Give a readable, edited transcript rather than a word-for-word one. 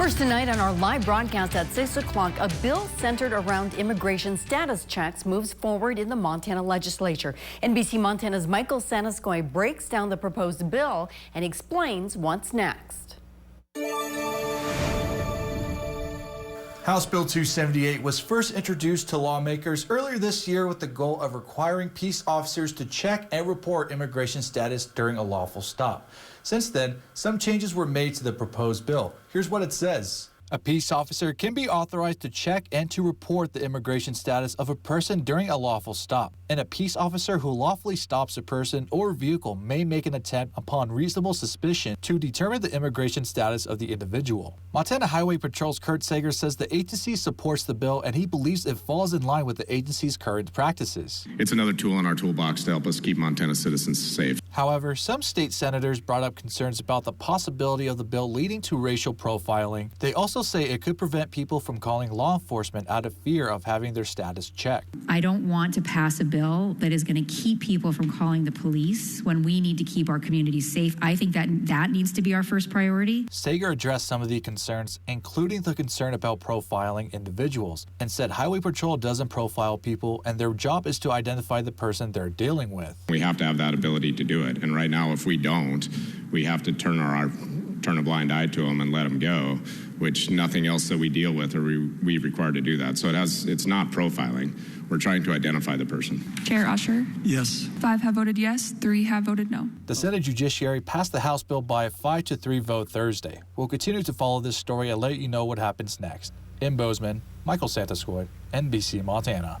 First tonight on our live broadcast at 6 o'clock, a bill centered around immigration status checks moves forward in the Montana legislature. NBC Montana's Michael Sanaskoy breaks down the proposed bill and explains what's next. House Bill 278 was first introduced to lawmakers earlier this year with the goal of requiring peace officers to check and report immigration status during a lawful stop. Since then, some changes were made to the proposed bill. Here's what it says. A peace officer can be authorized to check and to report the immigration status of a person during a lawful stop. And a peace officer who lawfully stops a person or vehicle may make an attempt upon reasonable suspicion to determine the immigration status of the individual. Montana Highway Patrol's Kurt Sager says the agency supports the bill and he believes it falls in line with the agency's current practices. It's another tool in our toolbox to help us keep Montana citizens safe. However, some state senators brought up concerns about the possibility of the bill leading to racial profiling. They also say it could prevent people from calling law enforcement out of fear of having their status checked. I don't want to pass a bill that is going to keep people from calling the police when we need to keep our communities safe. I think that needs to be our first priority. Sager addressed some of the concerns, including the concern about profiling individuals, and said Highway Patrol doesn't profile people and their job is to identify the person they're dealing with. We have to have that ability to do it. And right now, if we don't, we have to turn a blind eye to them and let them go, which nothing else that we deal with are we required to do that. So it's not profiling. We're trying to identify the person. Chair Usher? Yes. 5 have voted yes, 3 have voted no. The Senate Judiciary passed the House bill by a 5-3 vote Thursday. We'll continue to follow this story and let you know what happens next. In Bozeman, Michael Sanaskoy, NBC Montana.